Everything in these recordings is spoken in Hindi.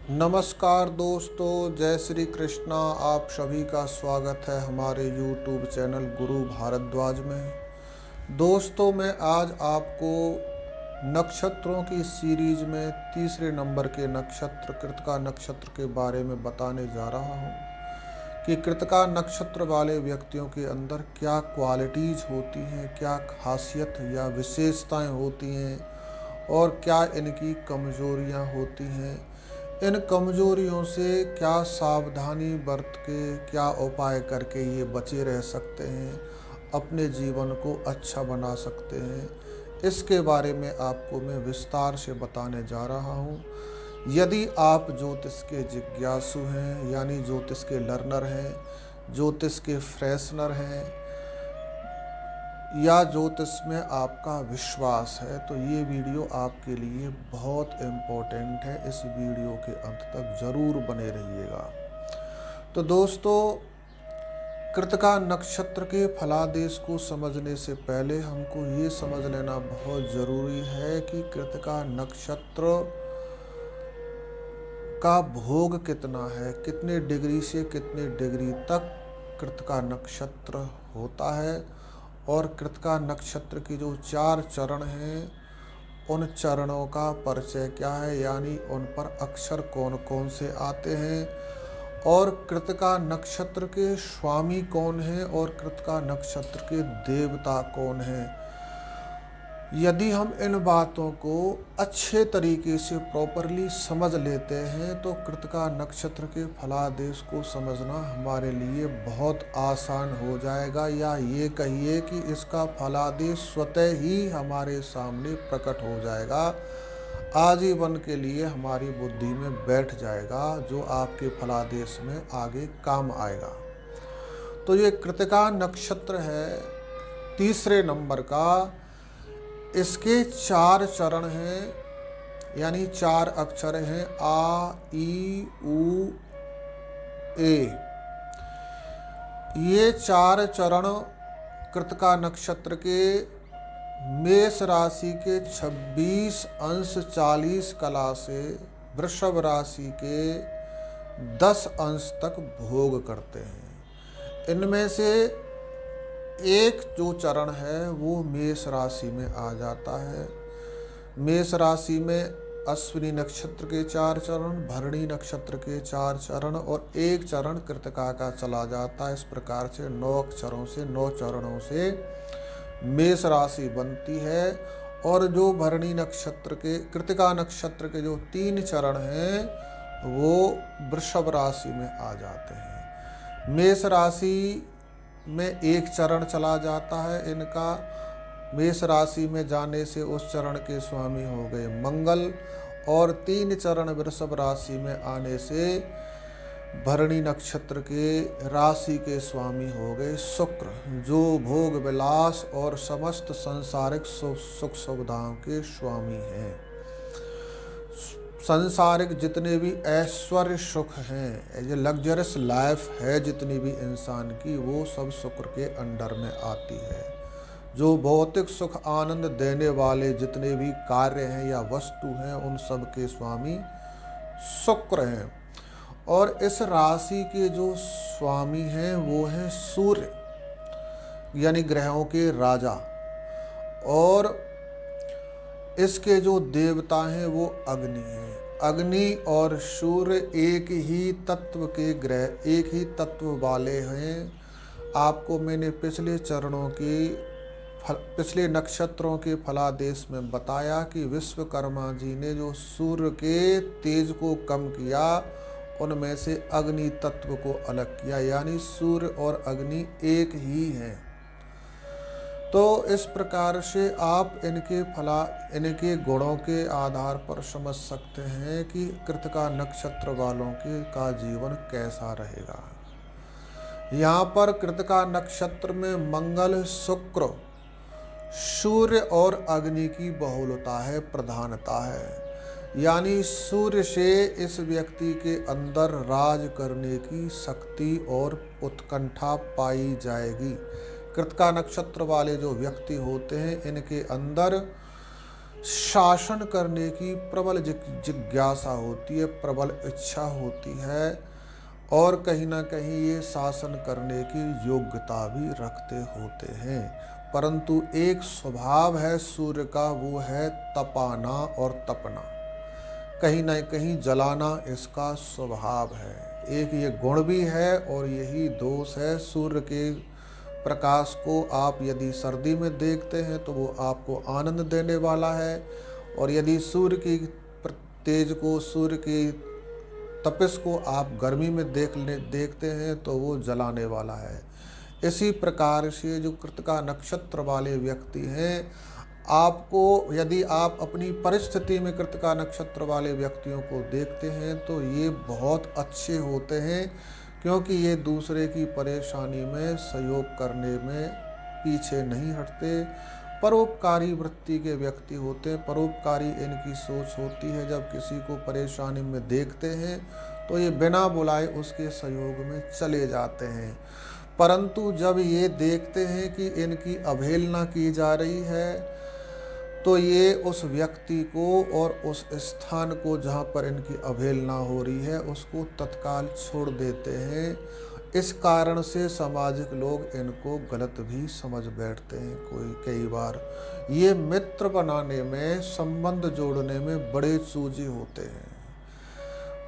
नमस्कार दोस्तों, जय श्री कृष्णा। आप सभी का स्वागत है हमारे YouTube चैनल गुरु भारद्वाज में। दोस्तों, मैं आज आपको नक्षत्रों की सीरीज में तीसरे नंबर के नक्षत्र कृतिका नक्षत्र के बारे में बताने जा रहा हूँ कि कृतिका नक्षत्र वाले व्यक्तियों के अंदर क्या क्वालिटीज़ होती हैं, क्या खासियत या विशेषताएं होती हैं और क्या इनकी कमजोरियां होती हैं। इन कमजोरियों से क्या सावधानी बरत के, क्या उपाय करके ये बचे रह सकते हैं, अपने जीवन को अच्छा बना सकते हैं, इसके बारे में आपको मैं विस्तार से बताने जा रहा हूँ। यदि आप ज्योतिष के जिज्ञासु हैं, यानी ज्योतिष के लर्नर हैं, ज्योतिष के फ्रेशनर हैं, या ज्योतिष में आपका विश्वास है, तो ये वीडियो आपके लिए बहुत इम्पोर्टेंट है। इस वीडियो के अंत तक ज़रूर बने रहिएगा। तो दोस्तों, कृतिका नक्षत्र के फलादेश को समझने से पहले हमको ये समझ लेना बहुत ज़रूरी है कि कृतिका नक्षत्र का भोग कितना है, कितने डिग्री से कितने डिग्री तक कृतिका नक्षत्र होता है, और कृतिका नक्षत्र की जो 4 चरण हैं उन चरणों का परिचय क्या है, यानी उन पर अक्षर कौन कौन से आते हैं, और कृतिका नक्षत्र के स्वामी कौन हैं और कृतिका नक्षत्र के देवता कौन हैं। यदि हम इन बातों को अच्छे तरीके से प्रॉपरली समझ लेते हैं तो कृतिका नक्षत्र के फलादेश को समझना हमारे लिए बहुत आसान हो जाएगा, या ये कहिए कि इसका फलादेश स्वतः ही हमारे सामने प्रकट हो जाएगा, आजीवन के लिए हमारी बुद्धि में बैठ जाएगा, जो आपके फलादेश में आगे काम आएगा। तो ये कृतिका नक्षत्र है तीसरे नंबर का। इसके 4 चरण हैं, यानी 4 अक्षर हैं, आ ई उ ए। ये 4 चरण कृतिका नक्षत्र के मेष राशि के 26 अंश 40 कला से वृषभ राशि के 10 अंश तक भोग करते हैं। इनमें से एक जो चरण है वो मेष राशि में आ जाता है। मेष राशि में अश्विनी नक्षत्र के 4 चरण, भरणी नक्षत्र के 4 चरण और एक चरण कृतिका का चला जाता है। इस प्रकार से 9 अक्षरों से 9 चरणों से मेष राशि बनती है। और जो भरणी नक्षत्र के कृतिका नक्षत्र के जो 3 चरण हैं वो वृषभ राशि में आ जाते हैं। मेष राशि में एक चरण चला जाता है इनका। मेष राशि में जाने से उस चरण के स्वामी हो गए मंगल, और 3 चरण वृषभ राशि में आने से भरणी नक्षत्र के राशि के स्वामी हो गए शुक्र, जो भोग विलास और समस्त संसारिक सुख सुविधाओं के स्वामी हैं। संसारिक जितने भी ऐश्वर्य सुख हैं, ये लग्जरियस लाइफ है जितनी भी इंसान की, वो सब शुक्र के अंडर में आती है। जो भौतिक सुख आनंद देने वाले जितने भी कार्य हैं या वस्तु हैं, उन सब के स्वामी शुक्र हैं। और इस राशि के जो स्वामी हैं वो हैं सूर्य, यानी ग्रहों के राजा, और इसके जो देवता हैं वो अग्नि हैं। अग्नि और सूर्य एक ही तत्व के ग्रह, एक ही तत्व वाले हैं। आपको मैंने पिछले चरणों की पिछले नक्षत्रों के फलादेश में बताया कि विश्वकर्मा जी ने जो सूर्य के तेज को कम किया, उनमें से अग्नि तत्व को अलग किया, यानी सूर्य और अग्नि एक ही हैं। तो इस प्रकार से आप इनके गुणों के आधार पर समझ सकते हैं कि कृतिका नक्षत्र वालों का जीवन कैसा रहेगा। यहाँ पर कृतिका नक्षत्र में मंगल, शुक्र, सूर्य और अग्नि की बहुलता है, प्रधानता है। यानी सूर्य से इस व्यक्ति के अंदर राज करने की शक्ति और उत्कंठा पाई जाएगी। कृतिका नक्षत्र वाले जो व्यक्ति होते हैं, इनके अंदर शासन करने की प्रबल जिज्ञासा होती है, प्रबल इच्छा होती है, और कहीं ना कहीं ये शासन करने की योग्यता भी रखते होते हैं। परंतु एक स्वभाव है सूर्य का, वो है तपाना और तपना, कहीं ना कहीं जलाना इसका स्वभाव है। एक ये गुण भी है और यही दोष है। सूर्य के प्रकाश को आप यदि सर्दी में देखते हैं तो वो आपको आनंद देने वाला है, और यदि सूर्य की तेज को, सूर्य की तपिश को आप गर्मी में देखते हैं तो वो जलाने वाला है। इसी प्रकार से जो कृतिका नक्षत्र वाले व्यक्ति हैं, आपको यदि आप अपनी परिस्थिति में कृतिका नक्षत्र वाले व्यक्तियों को देखते हैं तो ये बहुत अच्छे होते हैं, क्योंकि ये दूसरे की परेशानी में सहयोग करने में पीछे नहीं हटते, परोपकारी वृत्ति के व्यक्ति होते हैं, परोपकारी इनकी सोच होती है। जब किसी को परेशानी में देखते हैं तो ये बिना बुलाए उसके सहयोग में चले जाते हैं। परंतु जब ये देखते हैं कि इनकी अवहेलना की जा रही है तो ये उस व्यक्ति को और उस स्थान को जहाँ पर इनकी अवहेलना हो रही है उसको तत्काल छोड़ देते हैं। इस कारण से सामाजिक लोग इनको गलत भी समझ बैठते हैं। कई बार ये मित्र बनाने में, संबंध जोड़ने में बड़े चूजे होते हैं।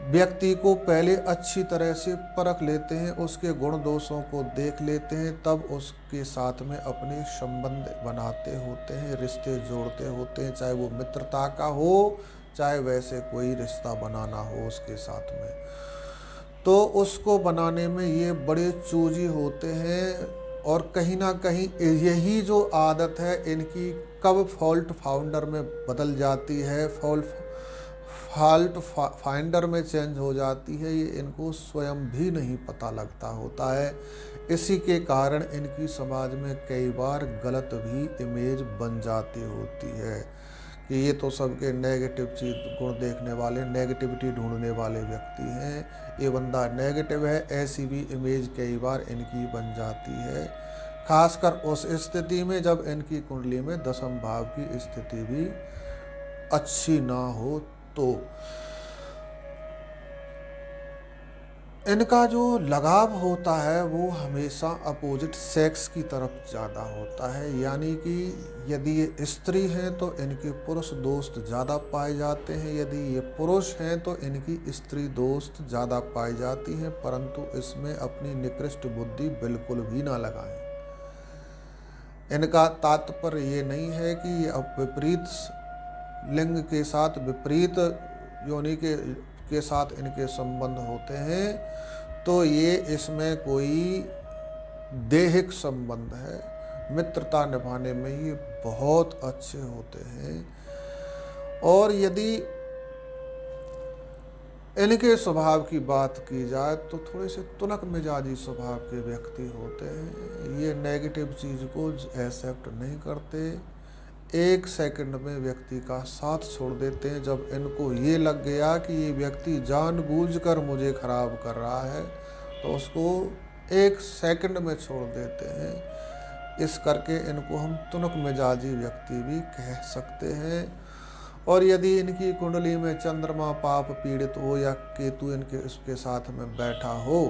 व्यक्ति को पहले अच्छी तरह से परख लेते हैं, उसके गुण दोषों को देख लेते हैं, तब उसके साथ में अपने संबंध बनाते होते हैं, रिश्ते जोड़ते होते हैं, चाहे वो मित्रता का हो, चाहे वैसे कोई रिश्ता बनाना हो उसके साथ में। तो उसको बनाने में ये बड़े चूजी होते हैं, और कहीं ना कहीं यही जो आदत है इनकी कब फॉल्ट फाउंडर में बदल जाती है, फॉल्ट फाइंडर में चेंज हो जाती है, ये इनको स्वयं भी नहीं पता लगता होता है। इसी के कारण इनकी समाज में कई बार गलत भी इमेज बन जाती होती है कि ये तो सबके नेगेटिव चीज गुण देखने वाले, नेगेटिविटी ढूंढने वाले व्यक्ति हैं, ये बंदा नेगेटिव है, ऐसी भी इमेज कई बार इनकी बन जाती है। खासकर उस स्थिति में जब इनकी कुंडली में दशम भाव की स्थिति भी अच्छी ना हो तो इनका जो लगाव होता है वो हमेशा अपोजिट सेक्स की तरफ ज़्यादा होता है। यानी कि यदि ये स्त्री हैं तो इनके पुरुष दोस्त ज़्यादा पाए जाते हैं, यदि ये पुरुष हैं तो इनकी स्त्री दोस्त ज़्यादा पाई जाती हैं। परंतु इसमें अपनी निकृष्ट बुद्धि बिल्कुल भी ना लगाएं। इनका तात्पर्य ये नहीं है कि ये विपरीत लिंग के साथ, विपरीत योनि के साथ इनके संबंध होते हैं, तो ये इसमें कोई दैहिक संबंध है। मित्रता निभाने में ये बहुत अच्छे होते हैं। और यदि इनके स्वभाव की बात की जाए तो थोड़े से तुनक मिजाजी स्वभाव के व्यक्ति होते हैं। ये नेगेटिव चीज़ को एक्सेप्ट नहीं करते, एक सेकंड में व्यक्ति का साथ छोड़ देते हैं। जब इनको ये लग गया कि ये व्यक्ति जानबूझकर मुझे खराब कर रहा है तो उसको एक सेकंड में छोड़ देते हैं। इस करके इनको हम तुनक मिजाजी व्यक्ति भी कह सकते हैं। और यदि इनकी कुंडली में चंद्रमा पाप पीड़ित हो या केतु इसके साथ में बैठा हो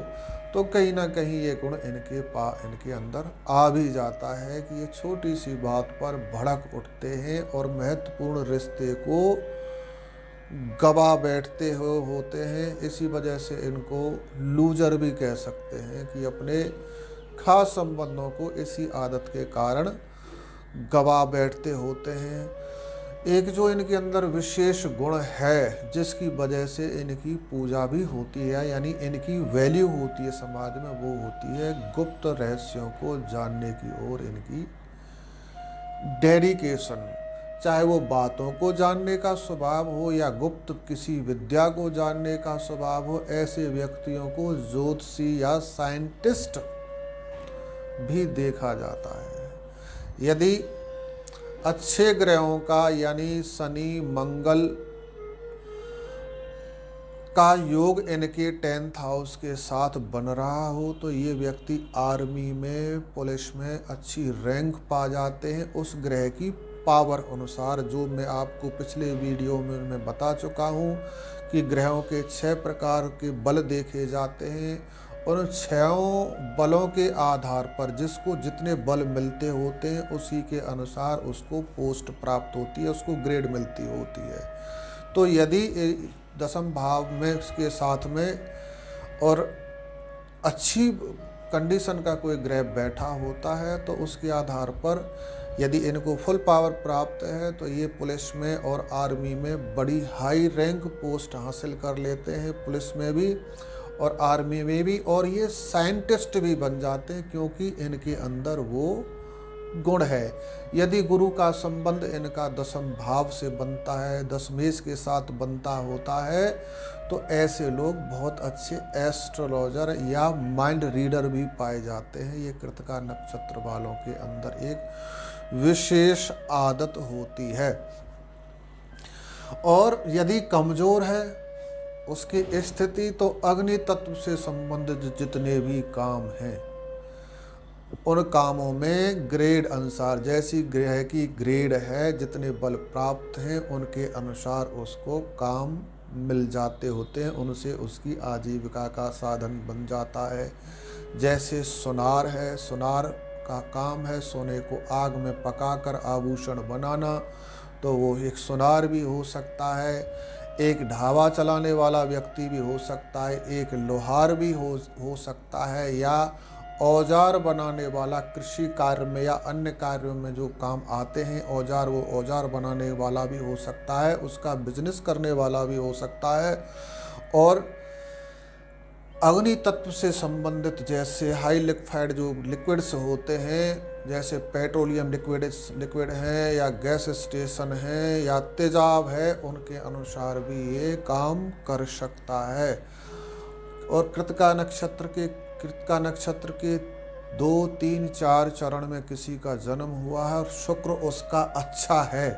तो कहीं ना कहीं ये गुण इनके अंदर आ भी जाता है कि ये छोटी सी बात पर भड़क उठते हैं और महत्वपूर्ण रिश्ते को गवा बैठते होते हैं। इसी वजह से इनको लूजर भी कह सकते हैं कि अपने खास संबंधों को इसी आदत के कारण गवा बैठते होते हैं। एक जो इनके अंदर विशेष गुण है जिसकी वजह से इनकी पूजा भी होती है, यानी इनकी वैल्यू होती है समाज में, वो होती है गुप्त रहस्यों को जानने की ओर इनकी डेडिकेशन। चाहे वो बातों को जानने का स्वभाव हो या गुप्त किसी विद्या को जानने का स्वभाव हो, ऐसे व्यक्तियों को ज्योतिषी या साइंटिस्ट भी देखा जाता है। यदि अच्छे ग्रहों का यानी शनि मंगल का योग इनके 10th हाउस के साथ बन रहा हो तो ये व्यक्ति आर्मी में, पुलिस में अच्छी रैंक पा जाते हैं उस ग्रह की पावर अनुसार, जो मैं आपको पिछले वीडियो में मैं बता चुका हूँ कि ग्रहों के 6 प्रकार के बल देखे जाते हैं। उन 6 बलों के आधार पर जिसको जितने बल मिलते होते हैं उसी के अनुसार उसको पोस्ट प्राप्त होती है, उसको ग्रेड मिलती होती है। तो यदि दसम भाव में इसके साथ में और अच्छी कंडीशन का कोई ग्रह बैठा होता है तो उसके आधार पर यदि इनको फुल पावर प्राप्त है तो ये पुलिस में और आर्मी में बड़ी हाई रैंक पोस्ट हासिल कर लेते हैं, पुलिस में भी और आर्मी में भी, और ये साइंटिस्ट भी बन जाते हैं क्योंकि इनके अंदर वो गुण है। यदि गुरु का संबंध इनका दसम भाव से बनता है, दशमेश के साथ बनता होता है, तो ऐसे लोग बहुत अच्छे एस्ट्रोलॉजर या माइंड रीडर भी पाए जाते हैं। ये कृतिका नक्षत्र वालों के अंदर एक विशेष आदत होती है। और यदि कमजोर है उसकी स्थिति, तो अग्नि तत्व से संबंधित जितने भी काम हैं उन कामों में ग्रेड अनुसार, जैसी ग्रह की ग्रेड है, जितने बल प्राप्त हैं उनके अनुसार उसको काम मिल जाते होते हैं, उनसे उसकी आजीविका का साधन बन जाता है। जैसे सुनार है, सुनार का काम है सोने को आग में पकाकर आभूषण बनाना, तो वो एक सुनार भी हो सकता है। एक ढाबा चलाने वाला व्यक्ति भी हो सकता है, एक लोहार भी हो सकता है, या औजार बनाने वाला, कृषि कार्य में या अन्य कार्यों में जो काम आते हैं औजार, वो औजार बनाने वाला भी हो सकता है, उसका बिजनेस करने वाला भी हो सकता है। और अग्नि तत्व से संबंधित जैसे हाई लिक्विड जो लिक्विड्स होते हैं, जैसे पेट्रोलियम लिक्विड हैं या गैस स्टेशन है या तेजाब है, उनके अनुसार भी ये काम कर सकता है। और कृतिका नक्षत्र के 2, 3, 4 चरण में किसी का जन्म हुआ है और शुक्र उसका अच्छा है,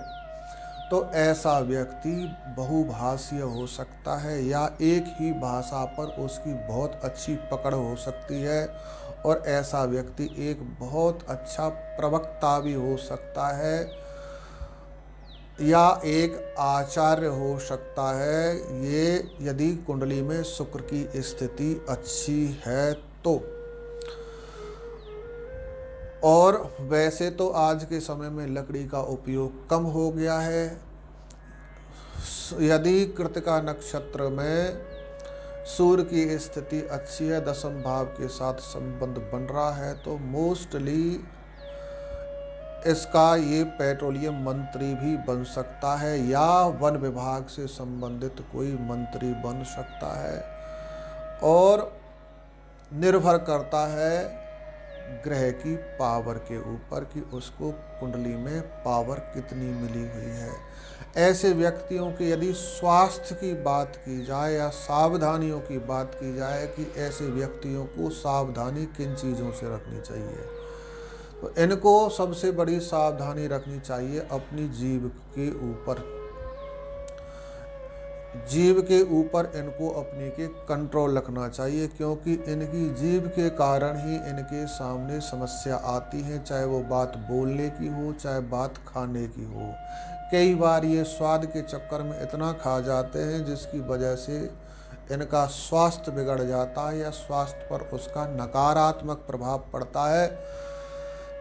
तो ऐसा व्यक्ति बहुभाषीय हो सकता है या एक ही भाषा पर उसकी बहुत अच्छी पकड़ हो सकती है, और ऐसा व्यक्ति एक बहुत अच्छा प्रवक्ता भी हो सकता है या एक आचार्य हो सकता है, ये यदि कुंडली में शुक्र की स्थिति अच्छी है तो। और वैसे तो आज के समय में लकड़ी का उपयोग कम हो गया है। यदि कृतिका नक्षत्र में सूर्य की स्थिति अच्छी है, दसम भाव के साथ संबंध बन रहा है, तो मोस्टली इसका ये पेट्रोलियम मंत्री भी बन सकता है या वन विभाग से संबंधित कोई मंत्री बन सकता है। और निर्भर करता है ग्रह की पावर के ऊपर कि उसको कुंडली में पावर कितनी मिली हुई है। ऐसे व्यक्तियों की यदि स्वास्थ्य की बात की जाए या सावधानियों की बात की जाए कि ऐसे व्यक्तियों को सावधानी किन चीज़ों से रखनी चाहिए, तो इनको सबसे बड़ी सावधानी रखनी चाहिए अपनी जीभ के ऊपर। जीभ के ऊपर इनको अपने के कंट्रोल रखना चाहिए, क्योंकि इनकी जीभ के कारण ही इनके सामने समस्या आती है, चाहे वो बात बोलने की हो चाहे बात खाने की हो। कई बार ये स्वाद के चक्कर में इतना खा जाते हैं जिसकी वजह से इनका स्वास्थ्य बिगड़ जाता है या स्वास्थ्य पर उसका नकारात्मक प्रभाव पड़ता है।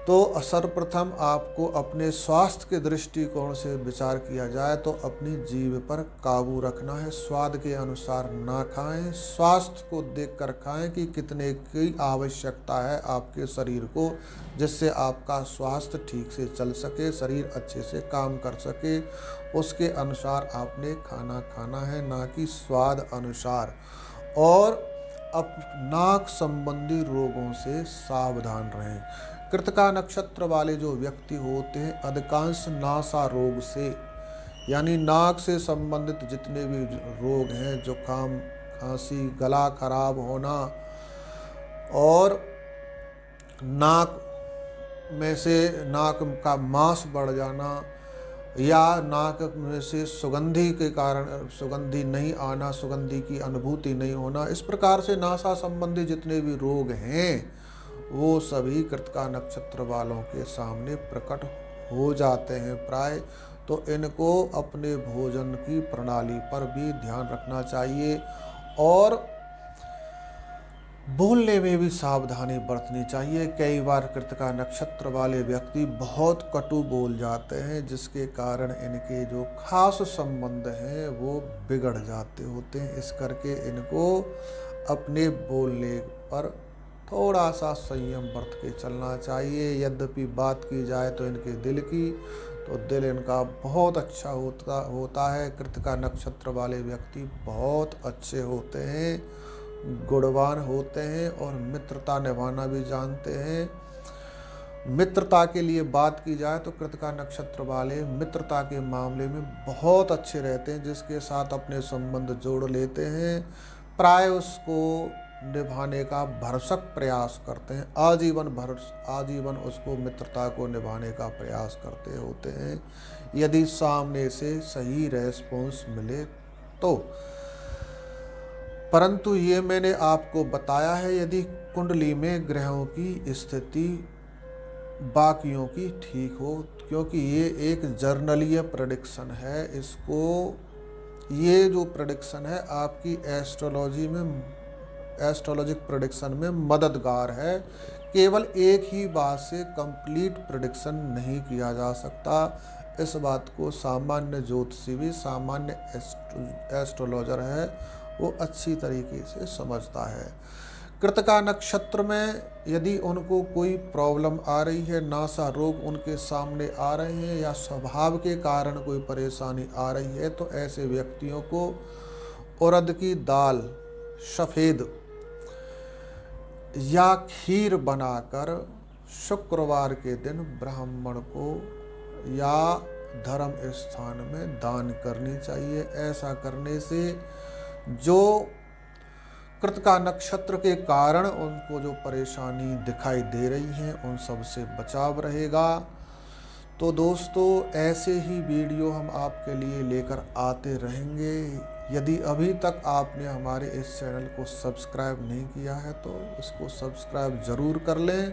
तो सर्वप्रथम आपको अपने स्वास्थ्य के दृष्टिकोण से विचार किया जाए तो अपनी जीभ पर काबू रखना है। स्वाद के अनुसार ना खाएं, स्वास्थ्य को देखकर खाएं कि कितने की आवश्यकता है आपके शरीर को, जिससे आपका स्वास्थ्य ठीक से चल सके, शरीर अच्छे से काम कर सके, उसके अनुसार आपने खाना खाना है, ना कि स्वाद अनुसार। और अब नाक संबंधी रोगों से सावधान रहें। कृतिका नक्षत्र वाले जो व्यक्ति होते हैं अधिकांश नासा रोग से, यानी नाक से संबंधित जितने भी रोग हैं, जुकाम, खांसी, गला खराब होना और नाक में से नाक का मांस बढ़ जाना या नाक में से सुगंधी के कारण सुगंधी नहीं आना, सुगंधी की अनुभूति नहीं होना, इस प्रकार से नासा संबंधी जितने भी रोग हैं वो सभी कृतिका नक्षत्र वालों के सामने प्रकट हो जाते हैं प्राय, तो इनको अपने भोजन की प्रणाली पर भी ध्यान रखना चाहिए और बोलने में भी सावधानी बरतनी चाहिए। कई बार कृतिका नक्षत्र वाले व्यक्ति बहुत कटु बोल जाते हैं, जिसके कारण इनके जो खास संबंध हैं वो बिगड़ जाते होते हैं। इस करके इनको अपने बोलने पर थोड़ा सा संयम बरत के चलना चाहिए। यद्यपि बात की जाए तो इनके दिल की, तो दिल इनका बहुत अच्छा होता है। कृतिका नक्षत्र वाले व्यक्ति बहुत अच्छे होते हैं, गुणवान होते हैं और मित्रता निभाना भी जानते हैं। मित्रता के लिए बात की जाए तो कृतिका नक्षत्र वाले मित्रता के मामले में बहुत अच्छे रहते हैं, जिसके साथ अपने संबंध जोड़ लेते हैं, प्राय उसको निभाने का भरसक प्रयास करते हैं, आजीवन उसको मित्रता को निभाने का प्रयास करते होते हैं, यदि सामने से सही रेस्पॉन्स मिले तो। परंतु ये मैंने आपको बताया है यदि कुंडली में ग्रहों की स्थिति बाकियों की ठीक हो, क्योंकि ये एक जर्नलीय प्रेडिक्शन है। इसको ये जो प्रेडिक्शन है आपकी एस्ट्रोलॉजिक प्रेडिक्शन में मददगार है। केवल एक ही बात से कंप्लीट प्रेडिक्शन नहीं किया जा सकता। इस बात को सामान्य ज्योतिषी भी, सामान्य एस्ट्रोलॉजर है, वो अच्छी तरीके से समझता है। कृतिका नक्षत्र में यदि उनको कोई प्रॉब्लम आ रही है, नासा रोग उनके सामने आ रहे हैं या स्वभाव के कारण कोई परेशानी आ रही है, तो ऐसे व्यक्तियों को उड़द की दाल सफ़ेद या खीर बनाकर शुक्रवार के दिन ब्राह्मण को या धर्म स्थान में दान करनी चाहिए। ऐसा करने से जो कृतिका नक्षत्र के कारण उनको जो परेशानी दिखाई दे रही है उन सब से बचाव रहेगा। तो दोस्तों, ऐसे ही वीडियो हम आपके लिए लेकर आते रहेंगे। यदि अभी तक आपने हमारे इस चैनल को सब्सक्राइब नहीं किया है तो इसको सब्सक्राइब ज़रूर कर लें,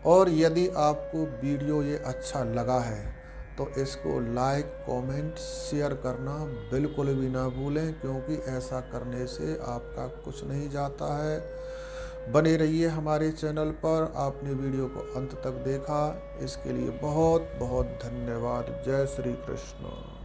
और यदि आपको वीडियो ये अच्छा लगा है तो इसको लाइक, कमेंट, शेयर करना बिल्कुल भी ना भूलें, क्योंकि ऐसा करने से आपका कुछ नहीं जाता है। बने रहिए हमारे चैनल पर। आपने वीडियो को अंत तक देखा, इसके लिए बहुत बहुत धन्यवाद। जय श्री कृष्ण।